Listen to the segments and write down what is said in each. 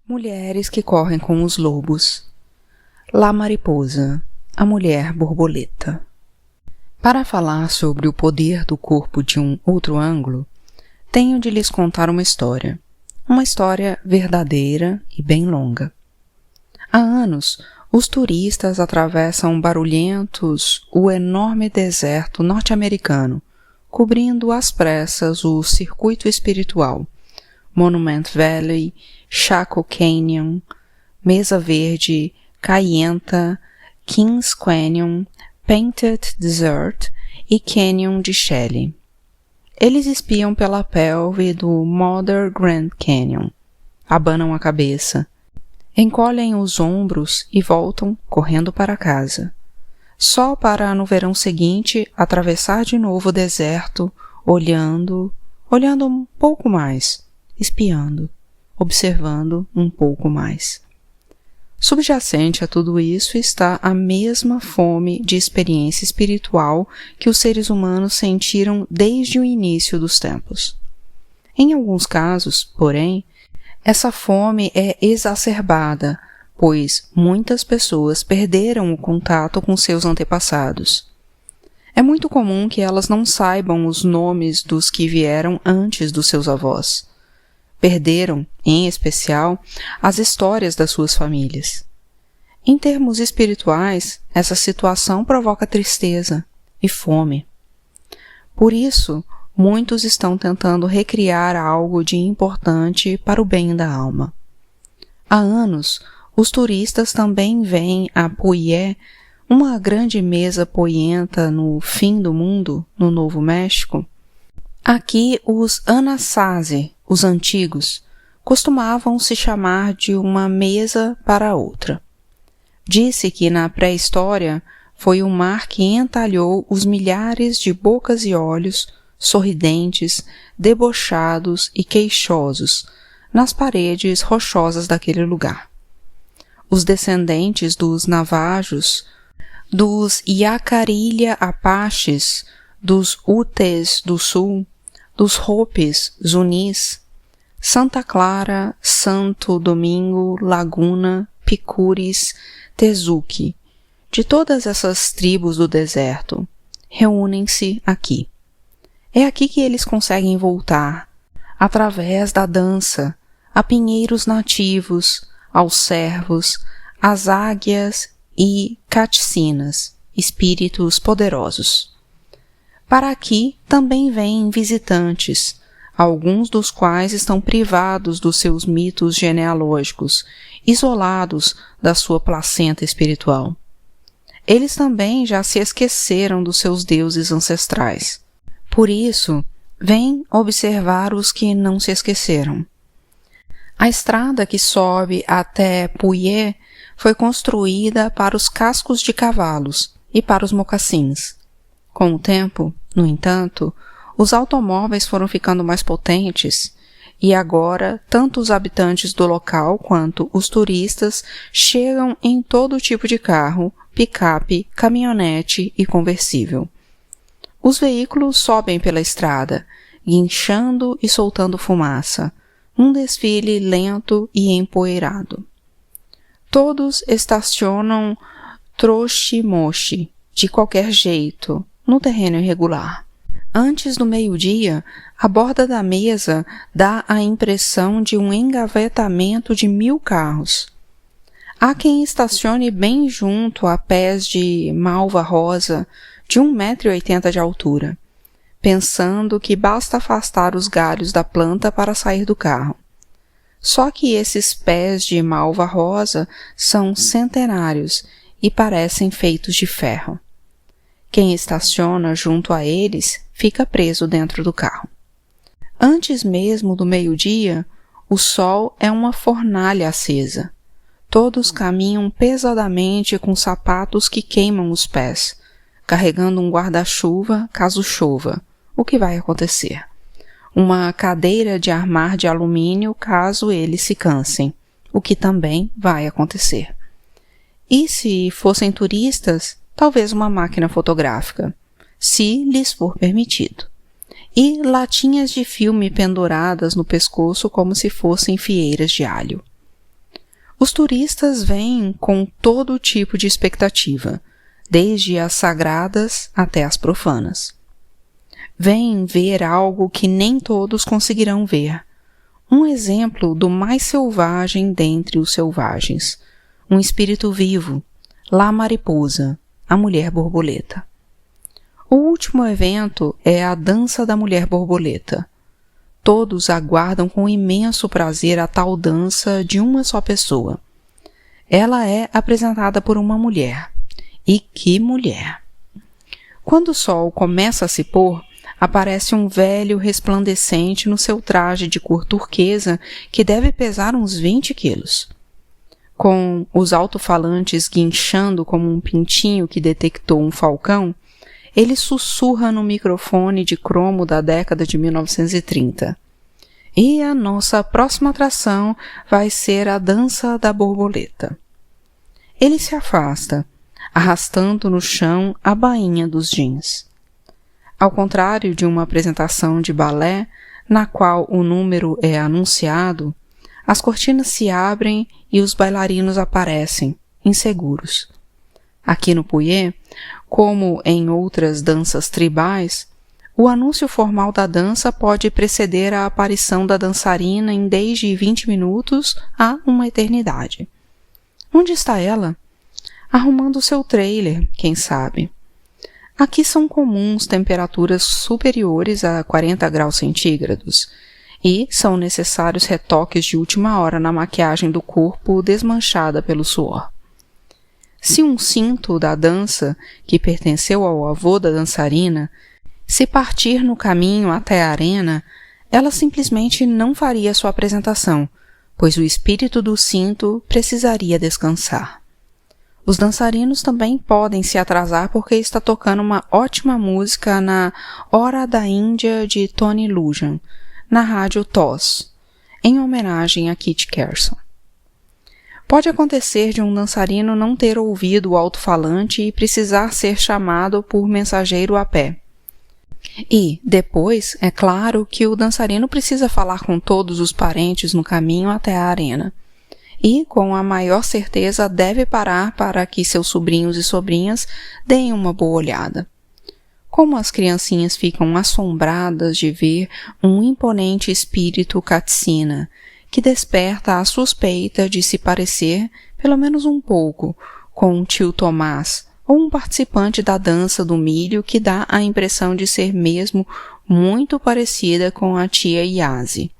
Mulheres que correm com os lobos. La Mariposa, a mulher borboleta. Para falar sobre o poder do corpo de um outro ângulo, tenho de lhes contar uma história verdadeira e bem longa. Há anos, os turistas atravessam barulhentos o enorme deserto norte-americano, cobrindo às pressas o circuito espiritual, Monument Valley, Chaco Canyon, Mesa Verde, Kayenta, Kings Canyon, Painted Desert e Canyon de Shelly. Eles espiam pela pelve do Mother Grand Canyon, abanam a cabeça, encolhem os ombros e voltam correndo para casa, só para no verão seguinte atravessar de novo o deserto, olhando um pouco mais, espiando, observando um pouco mais. Subjacente a tudo isso está a mesma fome de experiência espiritual que os seres humanos sentiram desde o início dos tempos. Em alguns casos, porém, essa fome é exacerbada, pois muitas pessoas perderam o contato com seus antepassados. É muito comum que elas não saibam os nomes dos que vieram antes dos seus avós. Perderam, em especial, as histórias das suas famílias. Em termos espirituais, essa situação provoca tristeza e fome. Por isso, muitos estão tentando recriar algo de importante para o bem da alma. Há anos, os turistas também veem a Puyé, uma grande mesa poienta no fim do mundo, no Novo México. Aqui, os Anasazi, os antigos, costumavam se chamar de uma mesa para outra. Disse que na pré-história foi o mar que entalhou os milhares de bocas e olhos, sorridentes, debochados e queixosos, nas paredes rochosas daquele lugar. Os descendentes dos Navajos, dos Yacarilha Apaches, dos Utes do Sul, dos Hopis, Zunis, Santa Clara, Santo Domingo, Laguna, Picures, Tezuque, de todas essas tribos do deserto, reúnem-se aqui. É aqui que eles conseguem voltar, através da dança, a pinheiros nativos, aos cervos, às águias e caticinas, espíritos poderosos. Para aqui também vêm visitantes, alguns dos quais estão privados dos seus mitos genealógicos, isolados da sua placenta espiritual. Eles também já se esqueceram dos seus deuses ancestrais. Por isso, vêm observar os que não se esqueceram. A estrada que sobe até Puyé foi construída para os cascos de cavalos e para os mocassins. Com o tempo, no entanto, os automóveis foram ficando mais potentes e agora tanto os habitantes do local quanto os turistas chegam em todo tipo de carro, picape, caminhonete e conversível. Os veículos sobem pela estrada, guinchando e soltando fumaça, um desfile lento e empoeirado. Todos estacionam troche-moche, de qualquer jeito, no terreno irregular. Antes do meio-dia, a borda da mesa dá a impressão de um engavetamento de 1000 carros. Há quem estacione bem junto a pés de malva rosa de 1,80 m de altura, pensando que basta afastar os galhos da planta para sair do carro. Só que esses pés de malva rosa são centenários e parecem feitos de ferro. Quem estaciona junto a eles fica preso dentro do carro. Antes mesmo do meio-dia, o sol é uma fornalha acesa. Todos caminham pesadamente com sapatos que queimam os pés, carregando um guarda-chuva caso chova, o que vai acontecer. Uma cadeira de armar de alumínio caso eles se cansem, o que também vai acontecer. E se fossem turistas, talvez uma máquina fotográfica, se lhes for permitido. E latinhas de filme penduradas no pescoço como se fossem fieiras de alho. Os turistas vêm com todo tipo de expectativa, desde as sagradas até as profanas. Vêm ver algo que nem todos conseguirão ver. Um exemplo do mais selvagem dentre os selvagens. Um espírito vivo, La Mariposa, a mulher borboleta. O último evento é a Dança da Mulher Borboleta. Todos aguardam com imenso prazer a tal dança de uma só pessoa. Ela é apresentada por uma mulher. E que mulher! Quando o sol começa a se pôr, aparece um velho resplandecente no seu traje de cor turquesa que deve pesar uns 20 quilos. Com os alto-falantes guinchando como um pintinho que detectou um falcão, ele sussurra no microfone de cromo da década de 1930. E a nossa próxima atração vai ser a Dança da Borboleta. Ele se afasta, arrastando no chão a bainha dos jeans. Ao contrário de uma apresentação de balé, na qual o número é anunciado, as cortinas se abrem e os bailarinos aparecem, inseguros. Aqui no Puyé, como em outras danças tribais, o anúncio formal da dança pode preceder a aparição da dançarina em desde 20 minutos a uma eternidade. Onde está ela? Arrumando seu trailer, quem sabe. Aqui são comuns temperaturas superiores a 40 graus centígrados e são necessários retoques de última hora na maquiagem do corpo desmanchada pelo suor. Se um cinto da dança, que pertenceu ao avô da dançarina, se partir no caminho até a arena, ela simplesmente não faria sua apresentação, pois o espírito do cinto precisaria descansar. Os dançarinos também podem se atrasar porque está tocando uma ótima música na Hora da Índia de Tony Lujan, na rádio TOS, em homenagem a Kit Carson. Pode acontecer de um dançarino não ter ouvido o alto-falante e precisar ser chamado por mensageiro a pé. E, depois, é claro que o dançarino precisa falar com todos os parentes no caminho até a arena. E, com a maior certeza, deve parar para que seus sobrinhos e sobrinhas deem uma boa olhada. Como as criancinhas ficam assombradas de ver um imponente espírito Katsina, que desperta a suspeita de se parecer, pelo menos um pouco, com o tio Tomás, ou um participante da dança do milho que dá a impressão de ser mesmo muito parecida com a tia Yazi.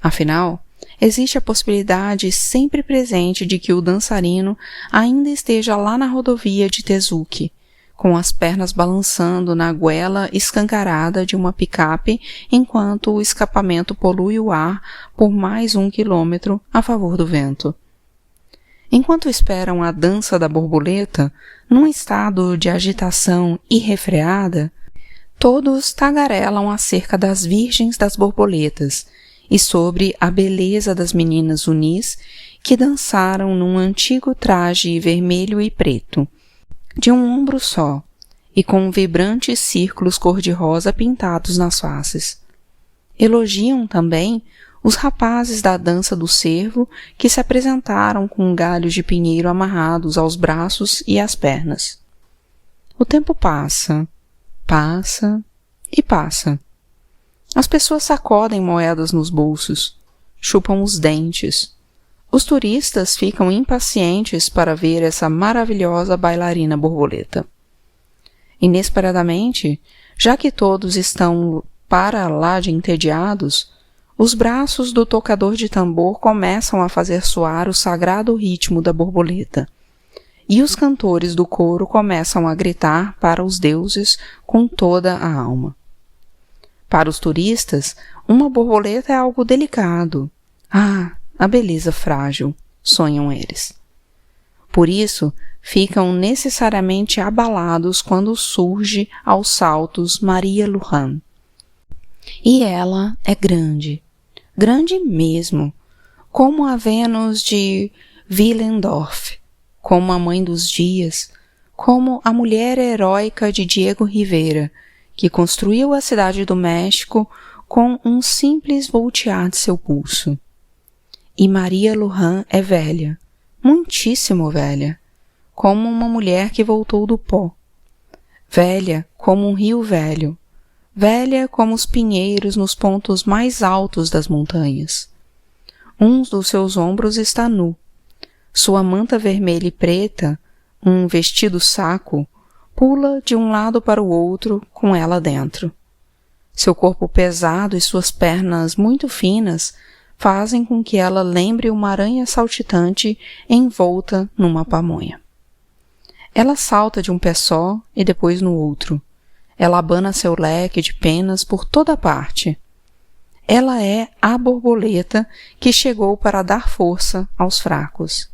Afinal, existe a possibilidade sempre presente de que o dançarino ainda esteja lá na rodovia de Tezuque, com as pernas balançando na goela escancarada de uma picape enquanto o escapamento polui o ar por mais 1 quilômetro a favor do vento. Enquanto esperam a dança da borboleta, num estado de agitação irrefreada, todos tagarelam acerca das virgens das borboletas e sobre a beleza das meninas unis que dançaram num antigo traje vermelho e preto, de um ombro só, e com vibrantes círculos cor-de-rosa pintados nas faces. Elogiam também os rapazes da dança do cervo que se apresentaram com galhos de pinheiro amarrados aos braços e às pernas. O tempo passa, passa e passa. As pessoas sacodem moedas nos bolsos, chupam os dentes. Os turistas ficam impacientes para ver essa maravilhosa bailarina borboleta. Inesperadamente, já que todos estão para lá de entediados, os braços do tocador de tambor começam a fazer soar o sagrado ritmo da borboleta, e os cantores do coro começam a gritar para os deuses com toda a alma. Para os turistas, uma borboleta é algo delicado. Ah, a beleza frágil, sonham eles. Por isso, ficam necessariamente abalados quando surge aos saltos Maria Lujan. E ela é grande, grande mesmo, como a Vênus de Willendorf, como a Mãe dos Dias, como a mulher heróica de Diego Rivera, que construiu a cidade do México com um simples voltear de seu pulso. E Maria Lujan é velha, muitíssimo velha, como uma mulher que voltou do pó. Velha como um rio velho, velha como os pinheiros nos pontos mais altos das montanhas. Um dos seus ombros está nu. Sua manta vermelha e preta, um vestido saco, pula de um lado para o outro com ela dentro. Seu corpo pesado e suas pernas muito finas fazem com que ela lembre uma aranha saltitante envolta numa pamonha. Ela salta de um pé só e depois no outro. Ela abana seu leque de penas por toda parte. Ela é a borboleta que chegou para dar força aos fracos.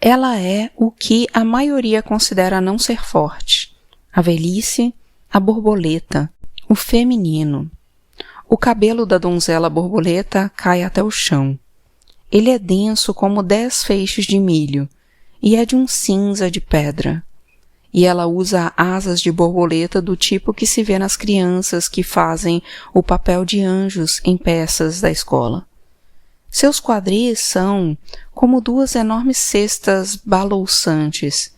Ela é o que a maioria considera não ser forte. A velhice, a borboleta, o feminino. O cabelo da donzela borboleta cai até o chão. Ele é denso como 10 feixes de milho e é de um cinza de pedra. E ela usa asas de borboleta do tipo que se vê nas crianças que fazem o papel de anjos em peças da escola. Seus quadris são como 2 enormes cestas balouçantes,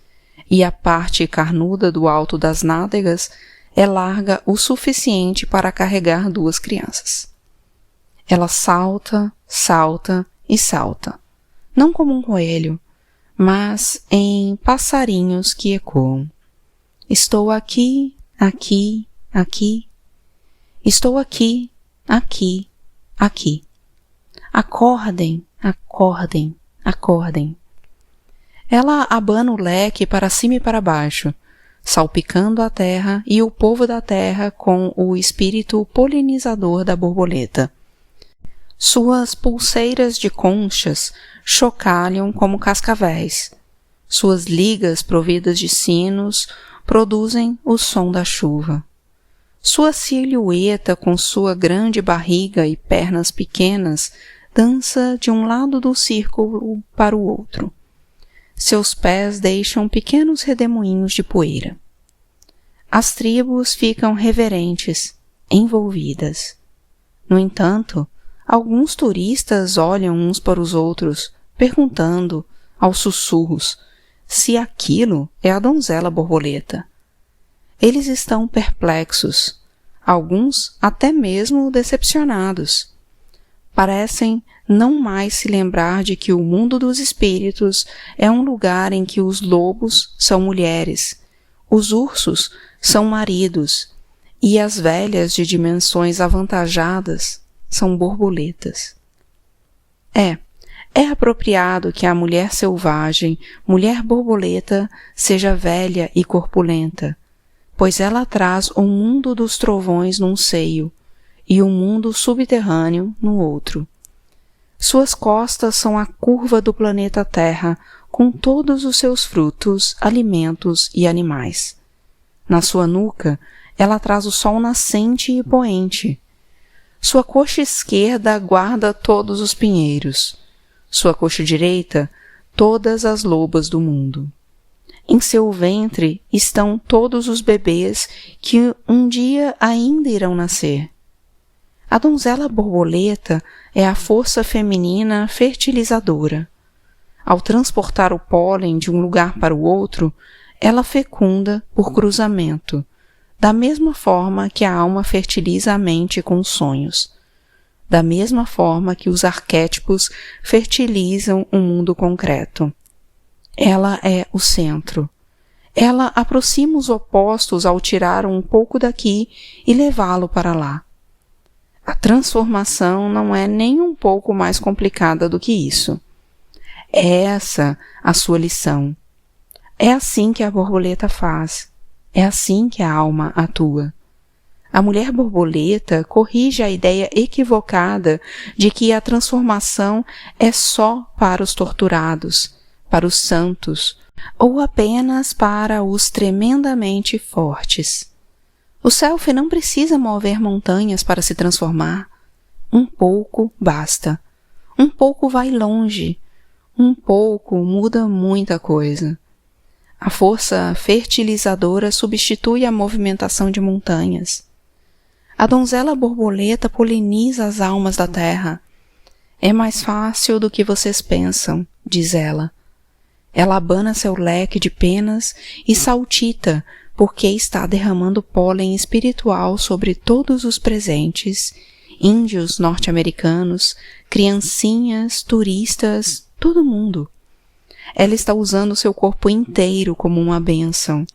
e a parte carnuda do alto das nádegas é larga o suficiente para carregar 2 crianças. Ela salta, salta e salta, não como um coelho, mas em passarinhos que ecoam. Estou aqui, aqui, aqui. Estou aqui, aqui, aqui. Acordem, acordem, acordem. Ela abana o leque para cima e para baixo, salpicando a terra e o povo da terra com o espírito polinizador da borboleta. Suas pulseiras de conchas chocalham como cascavéis. Suas ligas providas de sinos produzem o som da chuva. Sua silhueta com sua grande barriga e pernas pequenas dança de um lado do círculo para o outro. Seus pés deixam pequenos redemoinhos de poeira. As tribos ficam reverentes, envolvidas. No entanto, alguns turistas olham uns para os outros, perguntando, aos sussurros, se aquilo é a donzela borboleta. Eles estão perplexos, alguns até mesmo decepcionados. Parecem não mais se lembrar de que o mundo dos espíritos é um lugar em que os lobos são mulheres, os ursos são maridos e as velhas de dimensões avantajadas são borboletas. É apropriado que a mulher selvagem, mulher borboleta, seja velha e corpulenta, pois ela traz o mundo dos trovões num seio e o mundo subterrâneo no outro. Suas costas são a curva do planeta Terra, com todos os seus frutos, alimentos e animais. Na sua nuca, ela traz o sol nascente e poente. Sua coxa esquerda guarda todos os pinheiros. Sua coxa direita, todas as lobas do mundo. Em seu ventre estão todos os bebês que um dia ainda irão nascer. A donzela borboleta é a força feminina fertilizadora. Ao transportar o pólen de um lugar para o outro, ela fecunda por cruzamento, da mesma forma que a alma fertiliza a mente com os sonhos, da mesma forma que os arquétipos fertilizam o mundo concreto. Ela é o centro. Ela aproxima os opostos ao tirar um pouco daqui e levá-lo para lá. A transformação não é nem um pouco mais complicada do que isso. É essa a sua lição. É assim que a borboleta faz. É assim que a alma atua. A mulher borboleta corrige a ideia equivocada de que a transformação é só para os torturados, para os santos, ou apenas para os tremendamente fortes. O self não precisa mover montanhas para se transformar. Um pouco basta. Um pouco vai longe. Um pouco muda muita coisa. A força fertilizadora substitui a movimentação de montanhas. A donzela borboleta poliniza as almas da terra. É mais fácil do que vocês pensam, diz ela. Ela abana seu leque de penas e saltita, porque está derramando pólen espiritual sobre todos os presentes, índios norte-americanos, criancinhas, turistas, todo mundo. Ela está usando seu corpo inteiro como uma bênção.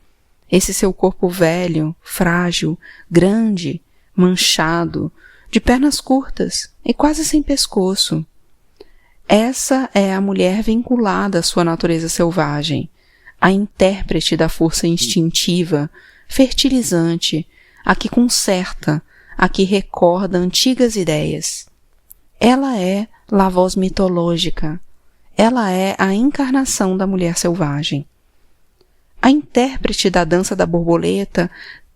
Esse seu corpo velho, frágil, grande, manchado, de pernas curtas e quase sem pescoço. Essa é a mulher vinculada à sua natureza selvagem, a intérprete da força instintiva, fertilizante, a que conserta, a que recorda antigas ideias. Ela é a voz mitológica. Ela é a encarnação da mulher selvagem. A intérprete da dança da borboleta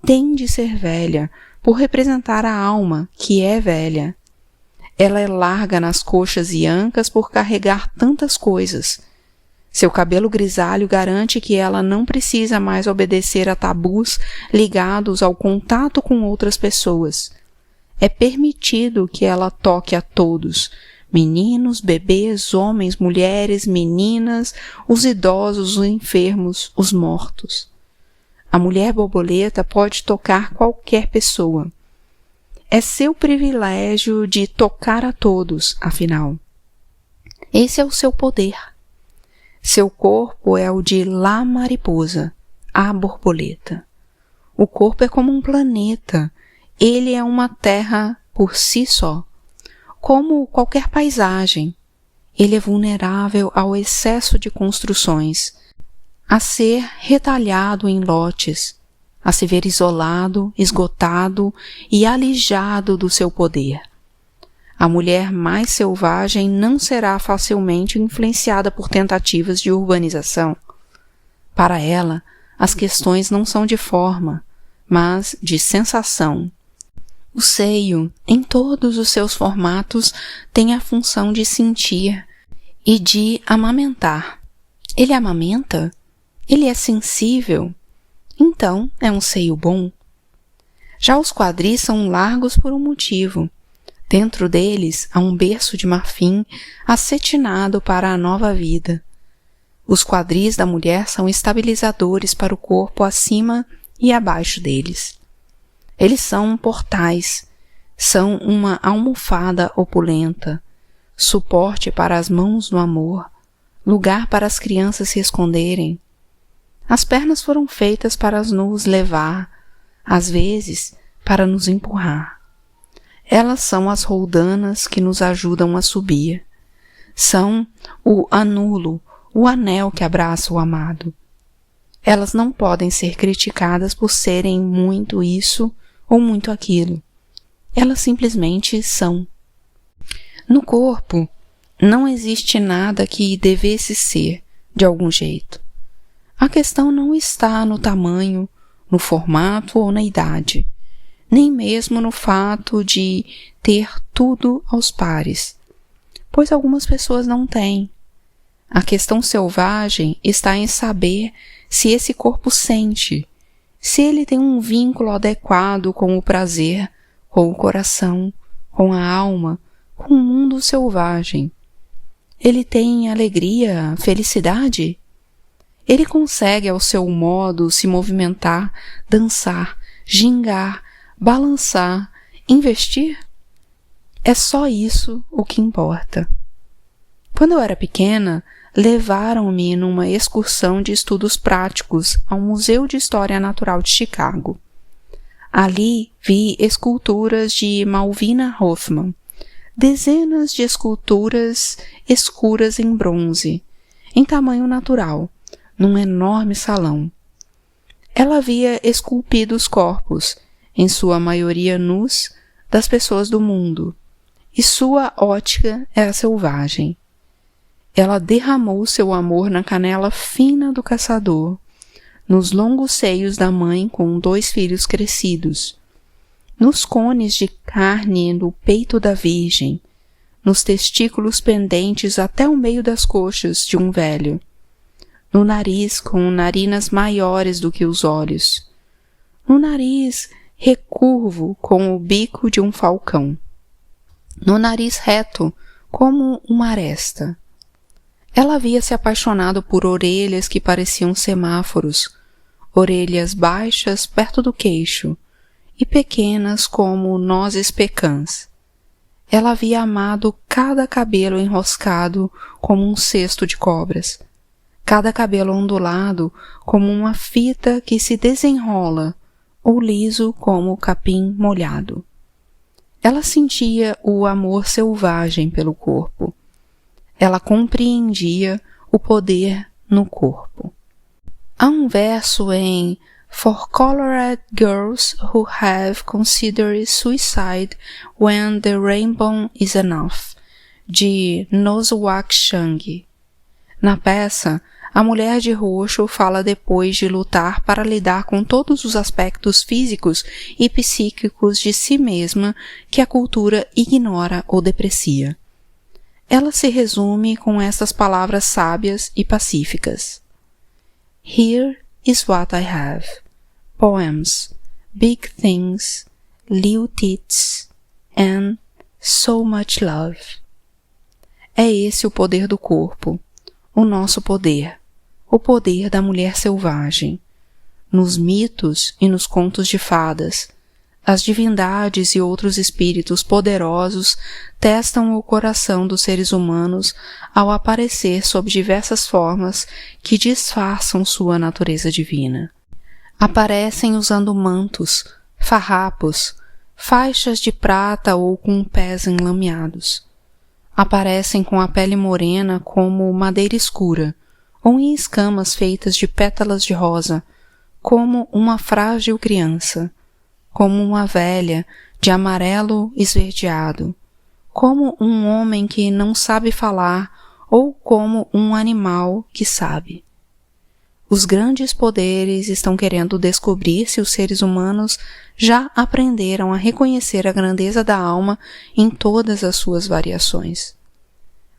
tem de ser velha, por representar a alma, que é velha. Ela é larga nas coxas e ancas por carregar tantas coisas. Seu cabelo grisalho garante que ela não precisa mais obedecer a tabus ligados ao contato com outras pessoas. É permitido que ela toque a todos, meninos, bebês, homens, mulheres, meninas, os idosos, os enfermos, os mortos. A mulher borboleta pode tocar qualquer pessoa. É seu privilégio de tocar a todos, afinal. Esse é o seu poder. Seu corpo é o de La Mariposa, a borboleta. O corpo é como um planeta. Ele é uma terra por si só. Como qualquer paisagem, ele é vulnerável ao excesso de construções, a ser retalhado em lotes, a se ver isolado, esgotado e alijado do seu poder. A mulher mais selvagem não será facilmente influenciada por tentativas de urbanização. Para ela, as questões não são de forma, mas de sensação. O seio, em todos os seus formatos, tem a função de sentir e de amamentar. Ele amamenta? Ele é sensível? Então, é um seio bom. Já os quadris são largos por um motivo. Dentro deles há um berço de marfim acetinado para a nova vida. Os quadris da mulher são estabilizadores para o corpo acima e abaixo deles. Eles são portais, são uma almofada opulenta, suporte para as mãos no amor, lugar para as crianças se esconderem. As pernas foram feitas para nos levar, às vezes para nos empurrar. Elas são as roldanas que nos ajudam a subir. São o anulo, o anel que abraça o amado. Elas não podem ser criticadas por serem muito isso ou muito aquilo. Elas simplesmente são. No corpo, não existe nada que devesse ser, de algum jeito. A questão não está no tamanho, no formato ou na idade, nem mesmo no fato de ter tudo aos pares, pois algumas pessoas não têm. A questão selvagem está em saber se esse corpo sente, se ele tem um vínculo adequado com o prazer, com o coração, com a alma, com o mundo selvagem. Ele tem alegria, felicidade? Ele consegue ao seu modo se movimentar, dançar, gingar, balançar, investir? É só isso o que importa. Quando eu era pequena, levaram-me numa excursão de estudos práticos ao Museu de História Natural de Chicago. Ali vi esculturas de Malvina Hoffman, dezenas de esculturas escuras em bronze, em tamanho natural, num enorme salão. Ela havia esculpido os corpos, em sua maioria nus, das pessoas do mundo, e sua ótica era selvagem. Ela derramou seu amor na canela fina do caçador, nos longos seios da mãe com 2 filhos crescidos, nos cones de carne no peito da virgem, nos testículos pendentes até o meio das coxas de um velho, no nariz com narinas maiores do que os olhos, no nariz recurvo com o bico de um falcão, no nariz reto como uma aresta. Ela havia se apaixonado por orelhas que pareciam semáforos, orelhas baixas perto do queixo e pequenas como nozes pecãs. Ela havia amado cada cabelo enroscado como um cesto de cobras, cada cabelo ondulado como uma fita que se desenrola ou liso como o capim molhado. Ela sentia o amor selvagem pelo corpo. Ela compreendia o poder no corpo. Há um verso em For Colored Girls Who Have Considered Suicide When the Rainbow Is Enough, de Noswak Chang. Na peça, a mulher de roxo fala depois de lutar para lidar com todos os aspectos físicos e psíquicos de si mesma que a cultura ignora ou deprecia. Ela se resume com estas palavras sábias e pacíficas. Here is what I have. Poems, big things, little tits, and so much love. É esse o poder do corpo, o nosso poder, o poder da mulher selvagem. Nos mitos e nos contos de fadas, as divindades e outros espíritos poderosos testam o coração dos seres humanos ao aparecer sob diversas formas que disfarçam sua natureza divina. Aparecem usando mantos, farrapos, faixas de prata ou com pés enlameados. Aparecem com a pele morena como madeira escura, ou em escamas feitas de pétalas de rosa, como uma frágil criança, como uma velha de amarelo esverdeado, como um homem que não sabe falar ou como um animal que sabe. Os grandes poderes estão querendo descobrir se os seres humanos já aprenderam a reconhecer a grandeza da alma em todas as suas variações.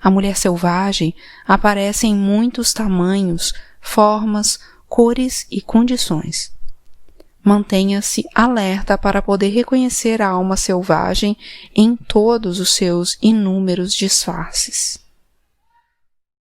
A mulher selvagem aparece em muitos tamanhos, formas, cores e condições. Mantenha-se alerta para poder reconhecer a alma selvagem em todos os seus inúmeros disfarces.